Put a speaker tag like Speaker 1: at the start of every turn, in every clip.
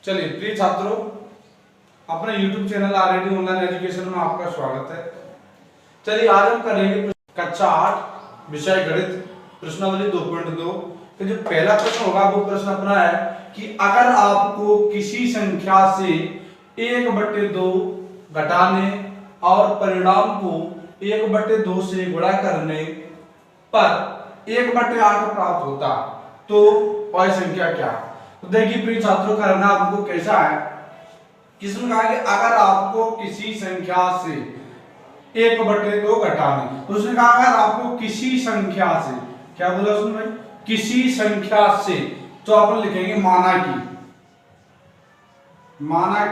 Speaker 1: चलिए प्रिय छात्रों, अपने YouTube channel RAD online education में आपका स्वागत है। चलिए आज हम करेंगे कक्षा 8 विषय गणित प्रश्नावली 2.2 तो जो पहला प्रश्न होगा वो प्रश्न अपना है कि अगर आपको किसी संख्या से 1/2 घटाने और परिणाम को 1/2 से गुणा करने पर 1/8 प्राप्त होता तो वह संख्या क्या? तो देखिए प्रिय छात्रों, करना आपको कैसा है, किसमें कहा कि अगर आपको किसी संख्या से 1/2 घटाने, तो उसने कहा अगर आपको किसी संख्या से, क्या बोला उसने भाई, किसी संख्या से, तो अपन लिखेंगे माना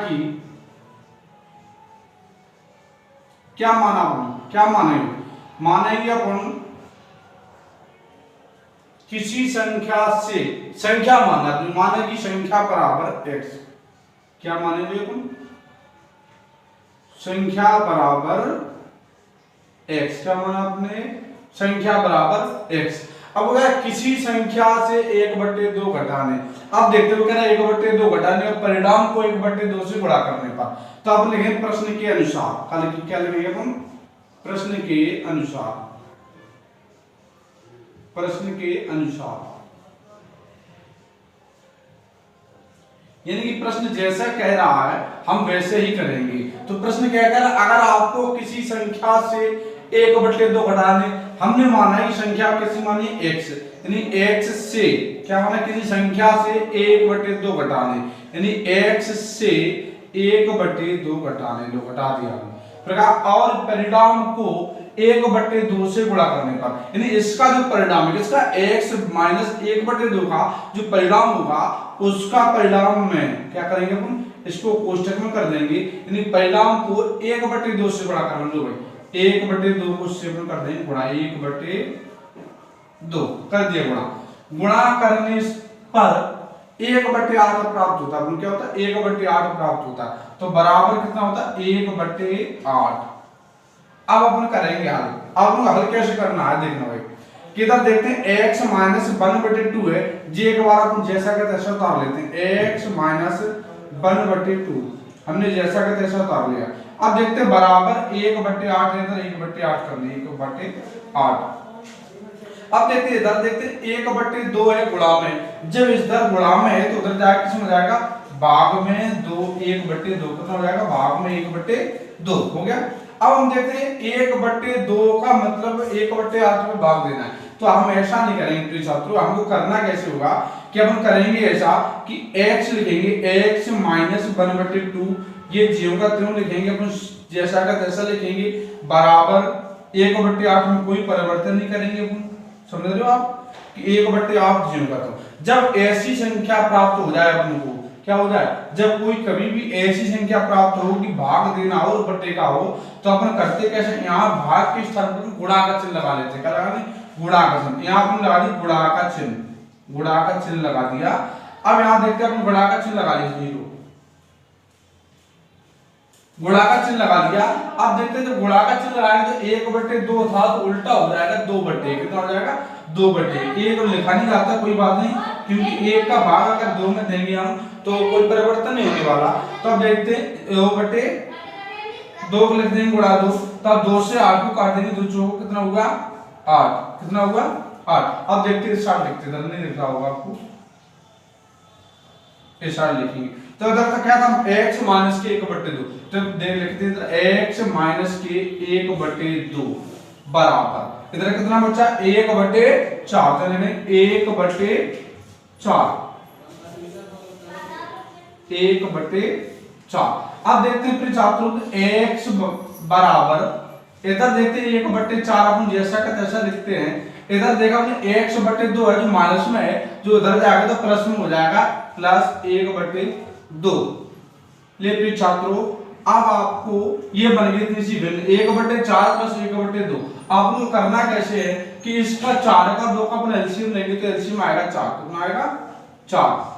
Speaker 1: कि क्या मानेंगे अपन किसी संख्या से, संख्या माना की संख्या बराबर x, क्या मानेंगे अपन, संख्या बराबर x, क्या माना आपने, संख्या बराबर x। अब अगर किसी संख्या से 1/2 घटाने, अब देखते हो क्या 1/2 घटाने और परिणाम को 1/2 से गुणा करने पर, तो आप लिखेंगे प्रश्न के अनुसार, क्या लिखेंगे अपन, प्रश्न के अनुसार, यानी कि प्रश्न जैसा कह रहा है हम वैसे ही करेंगे। तो प्रश्न क्या कह रहा है, अगर आपको किसी संख्या से 1/2 घटाने, हमने माना कि संख्या कैसी मानी, x, यानी x से, क्या माना, किसी संख्या से 1/2 घटाने, यानी x से 1/2 घटाने, लो घटा दिया हमने प्रकार, और परिणाम को 1/2 से गुणा करने पर, यानी इसका जो परिणाम है, इसका x माइनस 1/2 का जो परिणाम होगा, उसका परिणाम में क्या करेंगे अपन, इसको कोष्टक में कर देंगे, यानी परिणाम को 1/2 से गुणा करना, लो भाई 1/2 को से कर देंगे गुणा, 1/2 कर दिया गुणा करने पर 1/8 प्राप्त होता है। क्या होता है, 1/8 प्राप्त होता है, तो बराबर कितना होता है, 1/8। अब अपन करेंगे हल। अब हल कैसे करना है देखना भाई, किधर देखते हैं, x माइनस 1/2 है जी, एक बार अपन जैसा का तैसा उतार लेते हैं, x माइनस 1/2 हमने जैसा का तैसा उतार लिया। अब देखते हैं बराबर 1/8 है, इधर 1/8 कर लिए, 1/8। अब देखते हैं इधर, देखते हैं 1/2 है गुणा में, जब इधर गुणा में है तो उधर जाके किसमें हो जाएगा, भाग में 2, 1/2 कितना हो जाएगा, भाग में 1/2 हो गया। अब हम देखते हैं 1/2 का मतलब 1/8 में भाग देना है, तो हम ऐसा नहीं करेंगे प्रिय छात्रों, हमको करना कैसे होगा कि अपन करेंगे ऐसा कि x लिखेंगे, x माइनस 1/2, ये ज्यों का त्यों लिखेंगे अपन, जैसा का तैसा लिखेंगे, बराबर 1/8 में कोई परिवर्तन नहीं करेंगे अपन, समझ रहे हो आप, कि 1/8 ज्यों का त्यों। जब ऐसी संख्या प्राप्त हो जाए अपन को, क्या हो जाए, जब कोई कभी भी ऐसी संख्या प्राप्त हो कि भाग देना हो और बटे का हो, तो अपन करते कैसे, यहाँ भाग के स्थान पर गुणा का चिन्ह लगा लेते हैं, क्या लगा दें, गुणा का चिन्ह, यहाँ अपन लगा दी गुणा का चिन्ह लगा दिया। अब यहाँ देखते हैं अपन गुणा का चिन्ह लगा लीजिए, गुणा का चिन्ह लगा दिया। अब देखते हैं जब गुणा का चिन्ह लगाएंगे तो 1/2 था तो उल्टा हो जाएगा 2/2, कितना हो जाएगा, 2/2। एक लिखा नहीं जाता, कोई बात नहीं, क्योंकि 1 का भाग अगर 2 में देंगे हम तो कोई परिवर्तन नहीं होने वाला। तो अब देखते हैं 2/2 को लिख देंगे गुणा 2, तब 2 से 8 को काट देंगे, 2 चौको कितना होगा, 8, कितना होगा, 8। अब देखते हैं स्टार्ट लिखते हैं, नहीं लिखा होगा आपको, स्टार्ट लिखेंगे तो इधर तक क्या था, x माइनस के 1/2, तो देख लिखते हैं x माइनस के 1/2 बराबर, इधर कितना बचा, 1/4, तो लिखेंगे 1/4, 1/4। अब देखते हैं प्रिय छात्रों, x बराबर, इधर देखते हैं 1/4 अपन जैसा का तैसा लिखते हैं, इधर देखा हमने x/2 है जो माइनस में है, जो इधर जाएगा तो प्लस में हो जाएगा, प्लस 1/2। ले प्रिय छात्रों, अब आपको ये बन गई इतनी सी वैल्यू 1/4 प्लस 1/2। आपको करना कैसे है कि इसका 4 का 2 का अपन एलसीएम लेंगे, तो एलसीएम आएगा 4, कितना आएगा,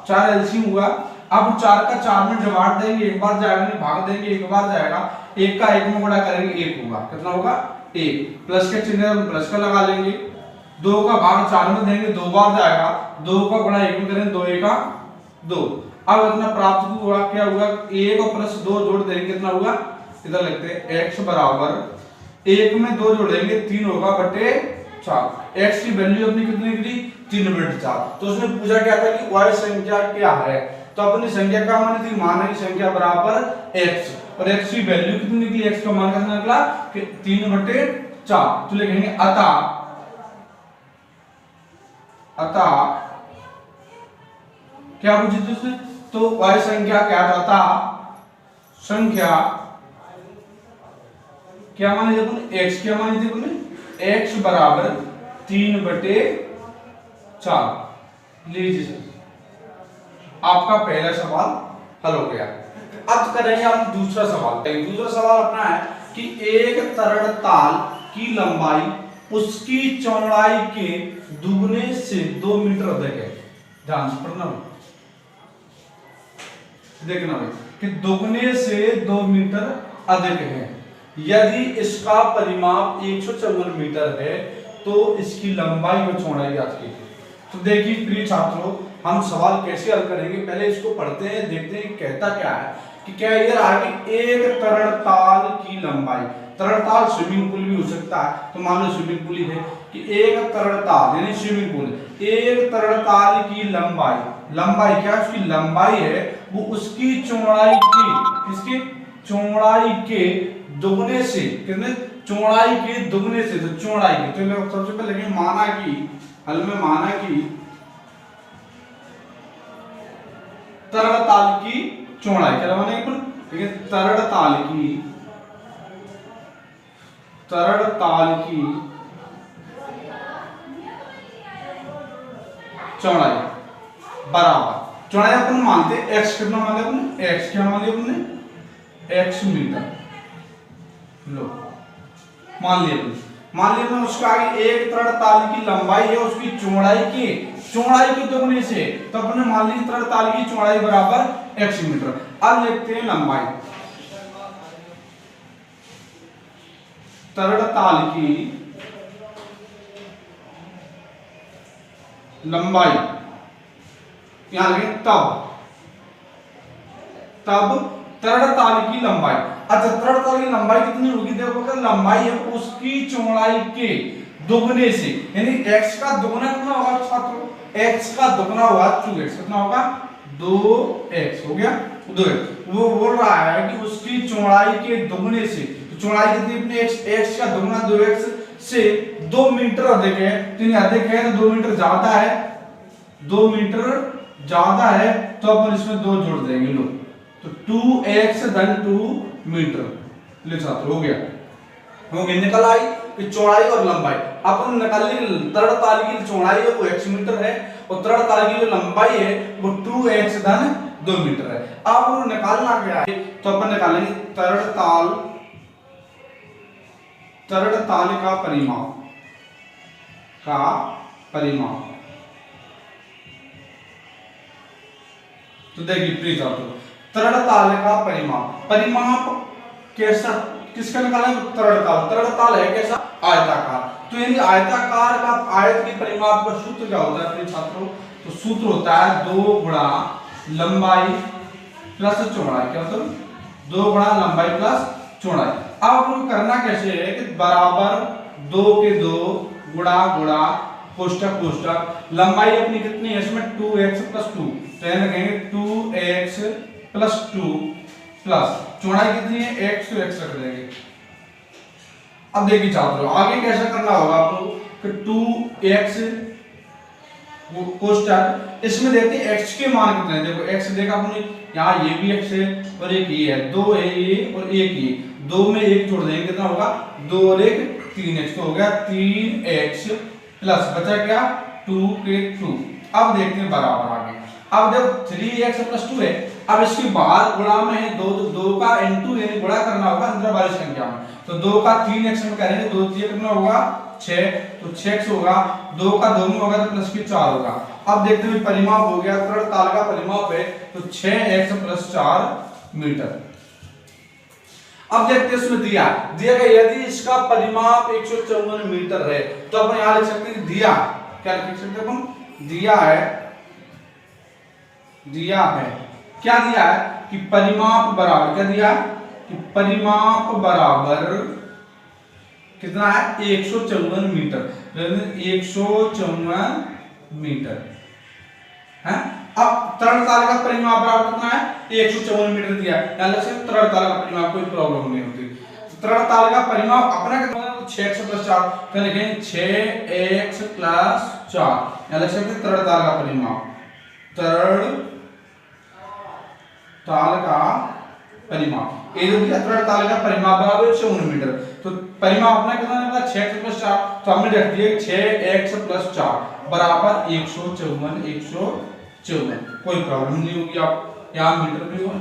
Speaker 1: 4 एलसीएम हुआ। अब 4 का 4 में डिवाइड देंगे, एक बार जाएगा, नहीं भाग देंगे, एक बार जाएगा, 1 का 1 में गुणा करेंगे 1 होगा, कितना होगा, 1, प्लस के चिन्ह प्लस का लगा लेंगे, 2 का भाग 4 में देंगे 2 बार जाएगा, 2 का गुणा 1 में करेंगे 2 1 2। अब इतना प्राप्त हुआ क्या हुआ, 1 और प्लस 2 जोड़ देंगे कितना हुआ, इधर लिखते हैं x बराबर 1 में 2 जोड़ेंगे 3 होगा बटे 4। x की वैल्यू अपनी कितनी निकली 3 बटे 4। तो उसने पूछा क्या था कि y संख्या क्या है, तो अपनी संख्या का मान थी मान की संख्या बराबर x, और x की वैल्यू कितनी निकली, x का मान कितना निकला कि 3 बटे 4। तो लिखेंगे अतः क्या पूछी थी उसने, तो y संख्या क्या था, संख्या क्या मानी थी अपने, x क्या मानी थी अपने, x बराबर 3 बटे 4। लीजिए सर आपका पहला सवाल हल हो गया। अब करेंगे हम दूसरा सवाल। दूसरा सवाल अपना है कि एक तरल ताल की लंबाई उसकी चौड़ाई के दुगने से 2 मीटर अधिक है। ध्यान से पढ़ना देखना भाई कि दुगने से 2 मीटर अधिक है। यदि इसका परिमाप 154 मीटर है तो इसकी लंबाई और चौड़ाई ज्ञात कीजिए। तो देखिए प्रिय छात्रों, हम सवाल कैसे हल करेंगे, पहले इसको पढ़ते हैं, देखते हैं कहता क्या है कि क्या ये रहा कि एक तरल ताल की लंबाई, तरल ताल स्विमिंग पूल भी हो सकता है, तो मान लो स्विमिंग पूल ही है कि एक तरल ताल यानी स्विमिंग पूल, एक तरल ताल की लंबाई, लंबाई क्या उसकी लंबाई है वो उसकी चौड़ाई की, किसकी चौड़ाई के दुगने से, कितने चौड़ाई के दुगने से, तो चौड़ाई के, तो सबसे पहले लेंगे माना कि हल में माना कि तरल ताल की चौड़ाई क्या माने देखिए तरल ताल की चौड़ाई बराबर, चौड़ाई अपन मानते x कितना माने अपने, x क्या माने अपने x मीटर। लो मान लिया उसका आगे एक तरल ताल की लंबाई है उसकी चौड़ाई के दुगने से, तो अपने मान ली तरल ताल की चौड़ाई बराबर x मीटर। अब लिखते हैं लंबाई, तरल ताल की लंबाई, यहां लिखें तब तरल ताल की लंबाई। अच्छा तरल ताल की लंबाई कितनी होगी, देखो अगर लंबाई है उसकी चौड़ाई के दुगने से, यानी x का दुगना कितना होगा छात्रों, x का दुगना होगा 2x, कितना होगा 2x हो गया 2x। वो बोल रहा है कि उसकी चौड़ाई के दुगने से, तो चौड़ाई कितनी अपनी x का दुगना 2x से 2 मीटर अधिक है, तो अधिक है तो 2 मीटर ज्यादा है, 2 मीटर ज्यादा है तो अपन इसमें 2 जोड़ देंगे। लो तो 2x धन 2 मीटर, ले छात्र हो गया निकल आई कि चौड़ाई और लंबाई। अपन निकाल ली तरल ताल की चौड़ाई है वो x मीटर है और तरल ताल की जो लंबाई है वो 2x धन 2 मीटर है। अब वो निकालना क्या है, तो अपन निकालेंगे तरल ताल का परिमाप। तो देखिए प्लीज छात्रों, तरल ताल का परिमाप कैसा, किसका निकाला है, तरल ताल है कैसा आयताकार। तो यानी आयताकार का आयत की परिमाप का सूत्र क्या होता है प्रिय छात्रों, तो सूत्र होता है 2 गुणा लंबाई प्लस चौड़ाई। क्या होता है 2 गुणा लंबाई प्लस चौड़ाई। अब आपको करना कैसे है कि बराबर 2 के 2 गुणा कोष्टक लंबाई अपनी कितनी है इसमें 2x प्लस 2, तो यहां कहेंगे 2x प्लस 2 प्लस चौड़ाई कितनी है x, तो x रख देंगे। अब देखिए छात्रों आगे कैसा करना होगा आपको कि 2x कोष्टक, इसमें देखते हैं x के मान कितने हैं। देखो x देखा आपने यहाँ ये भी x है और एक ये है, 2 है ये और एक ये, 2 में 1 जोड़ देंगे कितना होगा 2 और 1 3x, तो हो गया 3x प्लस बचा क्या 2 के 2। अब देखते हैं बराबर आगे, अब देखो 3x प्लस 2 है, अब इसके बाहर गुणा में है 2 का n2 यानी गुणा करना होगा अंदर वाली संख्या में, तो 2 का 3x में करेंगे 2 कितना होगा 6, तो 6x होगा, 2 का 2 में होगा तो प्लस के 4 होगा। अब देखते हैं परिमाप हो गया, तरल ताल का परिमाप है तो 6x प्लस 4 मीटर। अब देखते हैं इसमें दिया दिया गया यदि इसका परिमाप 154 मीटर है तो अपन यहां लिख सकते हैं दिया, क्या लिख सकते हैं अपन, दिया है क्या दिया है कि परिमाप बराबर, क्या दिया कि परिमाप बराबर कितना है 154 मीटर, 154 मीटर है। अब तरल ताल का परिमाप बराबर कितना है 154 मीटर दिया है, यानी से तरल ताल का परिमाप कोई प्रॉब्लम नहीं होती। तरल ताल का परिमाप अपना कितना है 6x + 4, तो लिखेंगे 6x + 4, यानी से तरल ताल का परिमाप, तरल ताल का परिमाप ये जो दिया तरल ताल का परिमाप बराबर 154 मीटर, तो परिमाप अपना कितना निकला 6x + 4, तो हमने रख दिया 6x + 4 बराबर 154, कोई प्रॉब्लम नहीं होगी। आप यहाँ मीटर भी होगा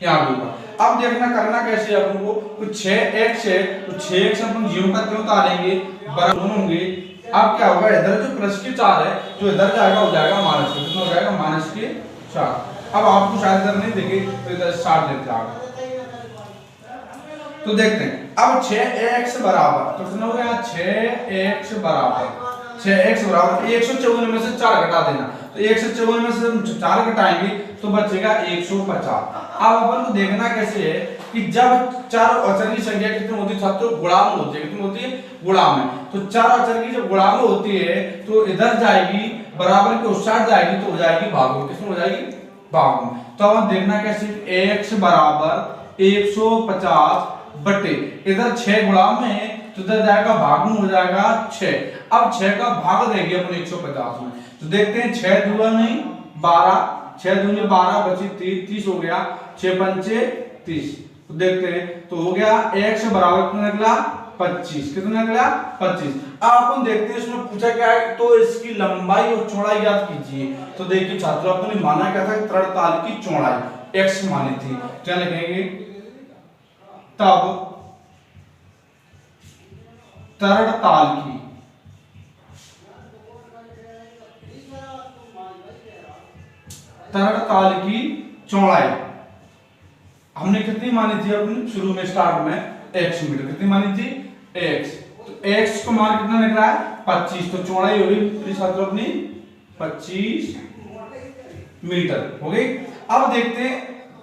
Speaker 1: यहाँ भी होगा। अब देखना करना कैसे है अपन को, तो 6x है तो 6x अपन 0 का त्यों उतारेंगे बराबर होंगे। अब क्या होगा इधर जो प्लस के 4 है जो इधर जाएगा हो जाएगा माइनस के, कितना हो जाएगा -4। अब आपको शायद इधर नहीं देखे तो इधर 60 लेते आप, तो देखते हैं अब 6x बराबर तो कितना हो गया 6x बराबर 154 में से 4 घटा देना, तो 154 में से 4 घटाएंगे तो बचेगा 150। अब अपन को देखना कैसे है कि जब चार अचर की संख्या कितनी होती है छात्रों, गुणा में होती है, कितनी होती है गुणा में, तो चार अचर की जब गुणा में होती है तो इधर जाएगी बराबर के उस साइड जाएगी तो हो जाएगी भाग में, किसमें हो जाएगी भाग में। तो अब देखना कैसे x बराबर 150 बटे इधर 6 गुणा में तो इधर जाएगा भाग में हो जाएगा 6। अब 6 का भाग देंगे अपन 150 में, तो देखते हैं 6 दूना नहीं 12, 6 दूनी 12 बची 30 हो गया, 6 पंचे 30, तो देखते हैं तो हो गया x बराबर कितना निकला 25, कितना निकला 25। अब अपन देखते हैं इसमें पूछा क्या है, तो इसकी लंबाई और चौड़ाई याद कीजिए। तो देखिए छात्रों अपन ने माना क्या था तरल ताल की चौड़ाई x मानी थी, क्या लिखेंगे तब तरल ताल की चौड़ाई हमने कितनी मानी थी अपनी शुरू में स्टार्ट में x मीटर, कितनी मानी थी x, तो x को मान कितना निकला है 25, तो चौड़ाई हो गई छात्रों अपनी 25 मीटर हो गई। अब देखते हैं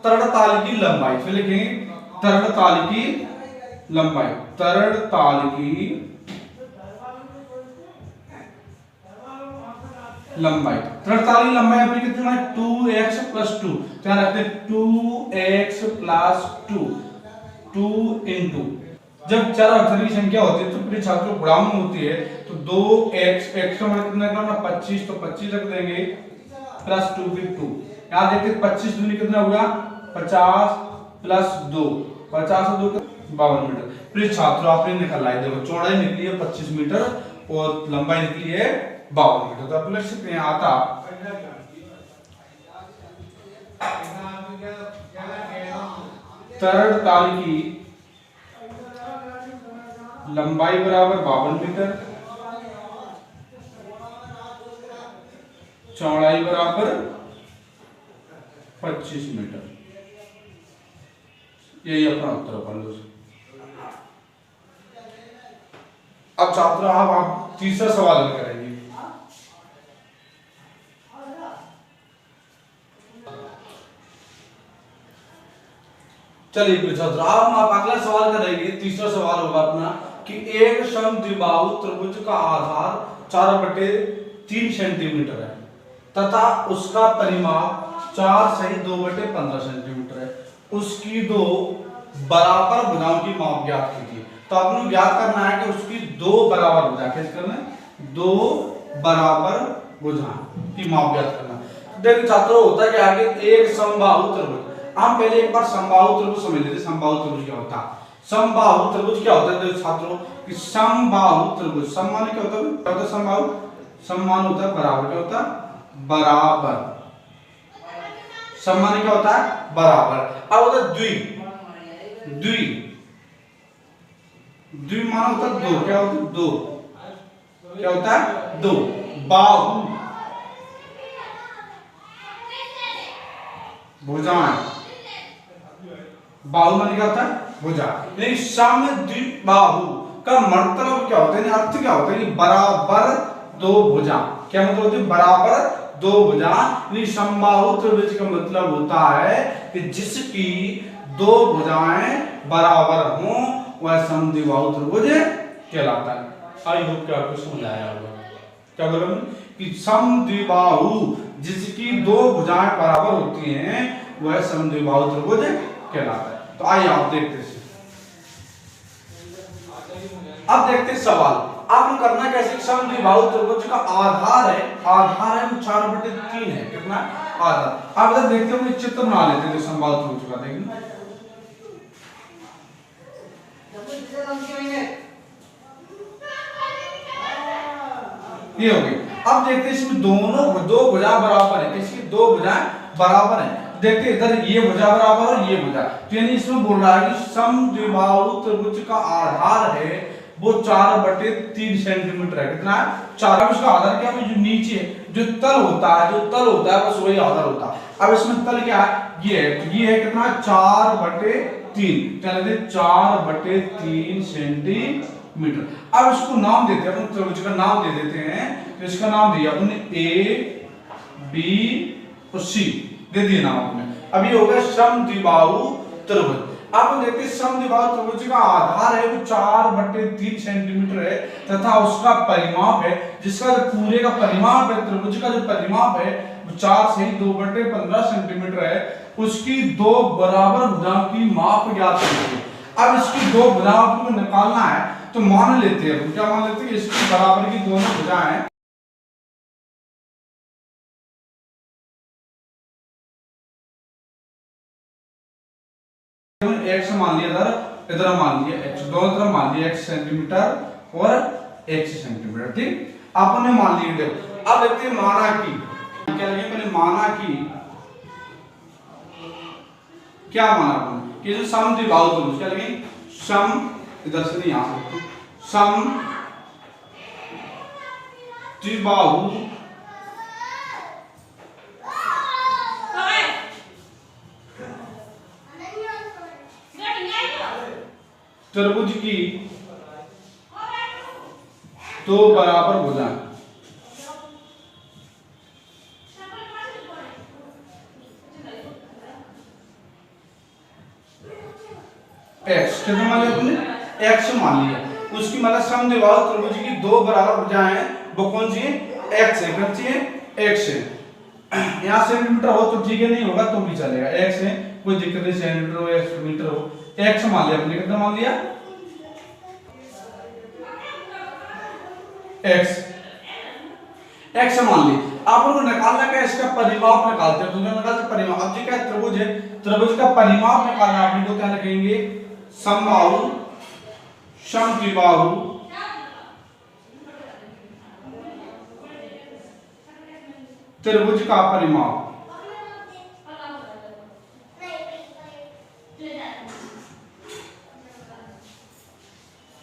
Speaker 1: तरल ताल की लंबाई, फिर लिखेंगे तरल ताल की लंबाई, तरल ताल की लंबाई, तरल ताल की लंबाई अपनी कितनी है 2x + 2, क्या रखते हैं 2x + 2, 2 into जब चार अक्षर की संख्या होती है तो फिर छात्रों गुणा में होती है, तो 2x x का मान कितना निकला 25, तो 25 रख देंगे प्लस 2 फिर 2, यहाँ देखते 25 दूनी कितना हुआ 50 + 2, 50 और 2 52 मीटर। फिर छात्रों आपने निकाला है, देखो चौड़ाई निकली है 25 मीटर और लंबाई निकली है 52 मीटर, तो आप लिख सकते हैं आता तरल ताल की लंबाई बराबर 52 मीटर, चौड़ाई बराबर 25 मीटर, यही अपना उत्तर कर लो। अब छात्रों आप तीसरा सवाल हल करेंगे। चलिए छात्रों अब आप अगला सवाल करेंगे। तीसरा सवाल होगा अपना कि एक समद्विबाहु त्रिभुज का आधार 4/3 सेंटीमीटर है तथा उसका परिमाप 4 सही 2/15 सेंटीमीटर है, उसकी दो बराबर भुजाओं की माप ज्ञात कीजिए। तो आपको ज्ञात करना है कि उसकी दो बराबर भुजा, कैसे करना है 2 बराबर भुजा की माप ज्ञात करना। देखिए छात्रों होता है कि आगे एक समबाहु त्रिभुज, हम पहले एक बार समबाहु त्रिभुज समझ लेते हैं। समबाहु त्रिभुज क्या होता है, समबाहु त्रिभुज क्या होता है देखो छात्रों कि समबाहु त्रिभुज सम माने क्या होता है समबाहु, सम मान होता है बराबर, क्या होता है बराबर, सम माने क्या होता है बराबर। अब होता है द्वि, द्वि द्वि मान होता है 2, क्या होता है 2, क्या होता है 2। बाहु भुजाएं, बाहु माने क्या होता है भुजा। यानी समद्विबाहु का मतलब क्या होता है, अर्थ क्या होता है, बराबर दो भुजा। क्या मतलब होती है, बराबर दो भुजा। यानी समबाहु त्रिभुज का मतलब होता है कि जिसकी दो भुजाएं बराबर हों वह समद्विबाहु त्रिभुज कहलाता है। आई होप कि आपको समझ आया होगा। क्या बोला कि समद्विबाहु जिसकी दो भुजाएं बराबर होती हैं वह समद्विबाहु त्रिभुज कहलाता है। तो आइए आप देखते हैं। अब देखते हैं सवाल। आपने करना कैसे, समद्विबाहु त्रिभुज का आधार है वो 4/3 है। कितना आधार, आप इधर देखते हो, चित्र बना लेते हैं समबाहु त्रिभुज का। देखिए ये हो गई। अब देखते हैं इसमें दोनों दो भुजा बराबर है, इसकी दो भुजाएं बराबर हैं। देखते इधर ये भुजा बराबर और ये भुजा, तो यानी इसमें बोल रहा है कि समद्विबाहु त्रिभुज का आधार है वो 4/3 सेंटीमीटर है। कितना है, 4। अब इसका आधार क्या है, जो नीचे जो तल होता है बस वही आधार होता है। अब इसमें तल क्या है, ये है, तो ये है कितना 4/3, चलिए 4/3 सेंटीमीटर। अब इसको नाम देते हैं, अपन त्रिभुज का नाम दे देते हैं। तो इसका नाम दिया अपने A B और C दे दिए नाम अपने। अब ये हो गया समद्विबाहु त्रिभुज। अब देखते हैं समद्विबाहु त्रिभुज का आधार है वो 4/3 सेंटीमीटर है तथा उसका परिमाप है, जिसका जो पूरे का परिमाप है, त्रिभुज का जो परिमाप है वो 4 से 2/15 सेंटीमीटर है। उसकी दो बराबर भुजाओं की माप ज्ञात कीजिए। अब इसकी दो भुजाओं को निकालना है तो मान लेते हैं, क्या मान लेते हैं, इसकी बराबर की दोनों भुजाएं x मान लिया, इधर मान लिया x, दोनों तरफ मान लिया x सेंटीमीटर और x सेंटीमीटर। ठीक, आपने मान लिया। देखो अब देखते हैं माना कि क्या लगे, पहले माना कि क्या माना आपने कि जो समद्विबाहु त्रिभुज क्या लगे, सम इधर से नहीं आ सकते, समद्विबाहु त्रिभुज की दो बराबर भुजाएं x कितना मान लिया अपने, x मान लिया। उसकी मतलब समद्विबाहु त्रिभुज की दो बराबर भुजाएं हैं वो कौन सी है, x है, कौन सी है, x है। यहाँ सेंटीमीटर हो तो ठीक है, नहीं होगा तो भी चलेगा, x है, कोई दिक्कत नहीं, सेंटीमीटर हो या मीटर हो। x मान लिया अपने, कितना मान लिया, x मान ली। आप लोगों को निकालना क्या, इसका परिमाप निकालते हैं, तो निकालते परिमाप। अब ये क्या त्रिभुज है, त्रिभुज का परिमाप निकालना अपने को क्या लिखेंगे, समबाहु समद्विबाहु त्रिभुज का परिमाप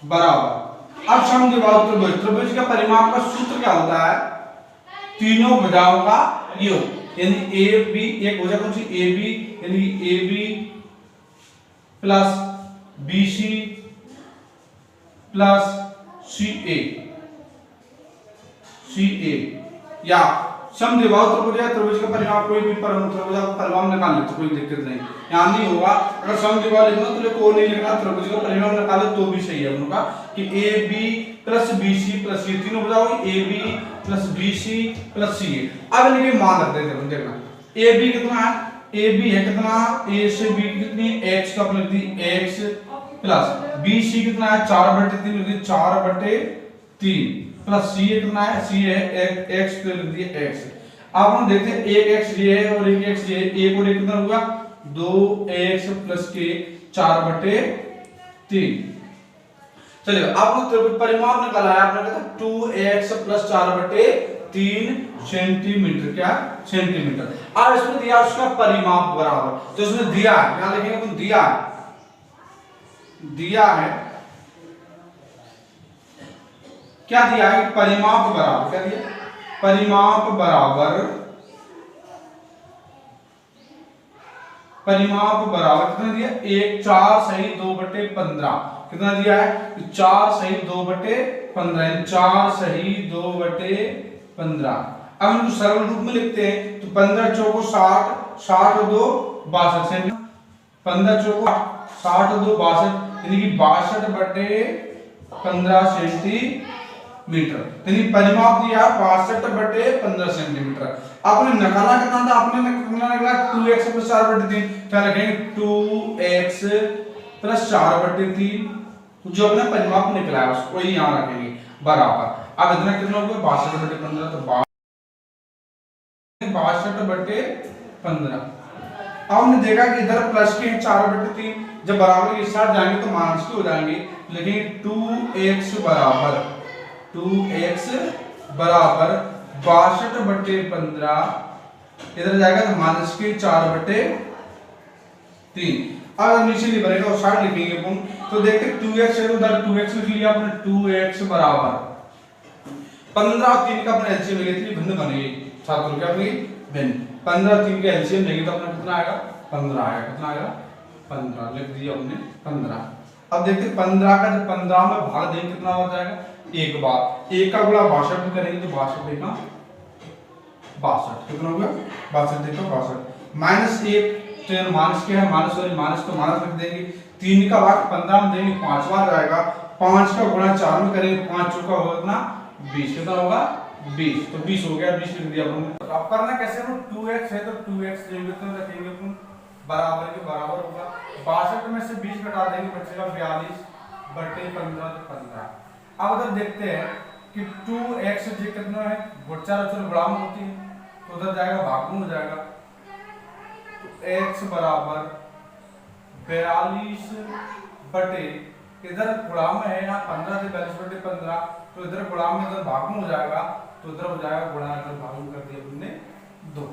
Speaker 1: बराबर। अब समद्विबाहु त्रिभुज, त्रिभुज का परिमाप का सूत्र क्या होता है, तीनों भुजाओं का योग। यानी ए बी, एक भुजा कौन सी, ए बी, यानी A B plus B C plus C A, या समद्विबाहु त्रिभुज है, त्रिभुज का परिमाप कोई भी प्रमुख त्रिभुज का परिमाप निकाल ले तो कोई दिक्कत नहीं, यहाँ नहीं होगा। अगर समद्विबाहु लिखना तो लिखो, नहीं लिखना त्रिभुज का परिमाप निकाले तो भी सही है उनका, कि A B plus B C plus ये तीनों भुजा होगी, A B plus B C plus C A. अब इनके मान रख देते हैं, देखना ए बी कितना है, ए बी है कितना, ए से बी कितनी, x का लिख दी x प्लस बी सी कितना है 4/3 लिख दी 4/3 प्लस सी कितना है, सी है x तो लिख दिया x। अब हम देखते हैं एक x ये है और एक x ये है, एक और एक कितना होगा 2x प्लस के 4/3। चलिए अब त्रिभुज परिमाप निकाला है आपने, कहता 2x प्लस 4/3 सेंटीमीटर, क्या सेंटीमीटर। अब इसमें दिया उसका परिमाप बराबर, तो इसमें दिया है, क्या लिखेंगे अपन, दिया है क्या दिया है, परिमाप बराबर, क्या दिया, परिमाप बराबर परिमाप बराबर कितना दिया, 1 4 सही 2/15 कितना दिया है, 4 सही 2/15 4 सही 2/15। अब इनको सरल रूप में लिखते हैं तो 15 चौको 60 60 और 2 62 सेंटीमीटर, 15 चौको 60 और 2 62 यानी कि 62/15 सेंटीमीटर। यानी परिमाप दिया 62/15 सेंटीमीटर। आपने निकाला कितना था, आपने निकाला 2x + 4/3, क्या लिखेंगे 2x + 4/3, जो अपना परिमाप निकला है उसको ही यहां रखेंगे बराबर। अब इतना कितना हो गया 62/15, तो 62/15। अब हमने देखा कि इधर प्लस के 4/3, जब बराबर के साथ जाएंगे तो माइनस के हो जाएंगे, लेकिन 2x बराबर 62/15 इधर जाएगा तो माइनस के 4/3। अब नीचे नहीं बनेगा और साइड लिखेंगे अपन, तो देखते 2x है तो उधर 2x लिख लिया अपने, 2x बराबर 15 और 3 का अपने एलसीएम लेंगे तो भिन्न बनेगी छात्रों, क्या बनेगी भिन्न। 15 और 3 का एलसीएम लेंगे तो अपना कितना आएगा 15 आएगा, कितना आएगा 15 लिख दिया हमने 15। अब देखते 15 का जब 15 में भाग देंगे कितना हो जाएगा, एक बार 1 का गुणा 62 में करेंगे तो 62 का 62 कितना हो गया 62 का 62 माइनस 1 तो माइनस क्या है माइनस, और माइनस तो माइनस रख देंगे, 3 का भाग 15 में देंगे 5 बार जाएगा, 5 का गुणा 4 में करेंगे 5 चौका होगा कितना 20, कितना होगा 20, तो 20 हो गया, 20 लिख दिया हमने। तो अब करना कैसे है, 2x है तो 2x लेंगे तो रखेंगे अपन बराबर के बराबर होगा, 62 में से 20 घटा देंगे बचेगा 42/15 तो 15। अब उधर देखते हैं कि 2x जो कितना है गुणा और गुणाम होती है तो उधर जाएगा भाग में हो जाएगा, तो x बराबर 42 इधर गुणाम में है, यहाँ 15 से 42/15 तो इधर गुणाम में इधर भाग में हो जाएगा, तो इधर हो जाएगा गुणा इधर भाग में कर दिया हमने 2।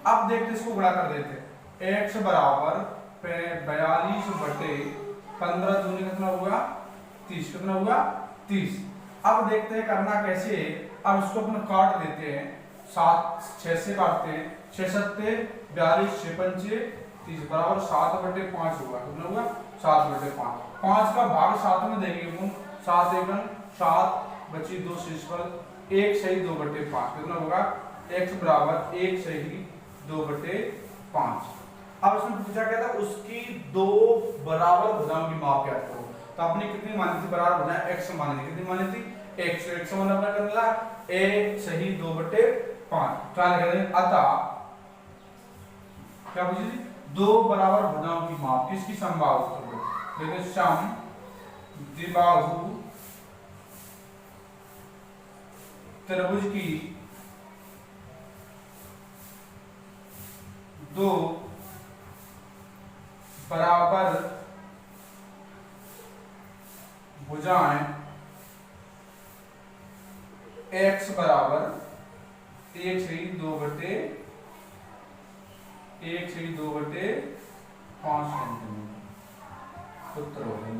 Speaker 1: अब देखते इसको गुणा कर देते, x बराबर 42/15 दूनी कितना होगा 30, कितना होगा 30। अब देखते हैं करना कैसे है, अब इसको अपन काट देते हैं, 7 6 से काटते हैं, 6 7 42 6 5 30 बराबर 7/5 होगा, कितना होगा 7/5। 5 का भाग 7 में देंगे अपन, 7 एकम 7 बची 2 शेषफल 1 सही 2/5 कितना होगा, x बराबर 1 सही 2/5। अब इसमें पूछा क्या था, उसकी 2 बराबर भुजाओं की माप ज्ञात करो, तो आपने कितनी मानी थी बराबर भुजाएं, x मानी थी, कितनी मानी थी x, तो x मतलब अपना करना 1 सही 2/5, क्या लिखेंगे अतः क्या पूछी थी 2 बराबर भुजाओं की माप किसकी समबाहु, देखिए सम द्विबाहु त्रिभुज की 2 बराबर भुजाएं x बराबर 1 सही 2/5 सेंटीमीटर उत्तर हो गया।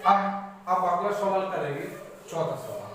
Speaker 1: अब अगला सवाल करेंगे, चौथा सवाल।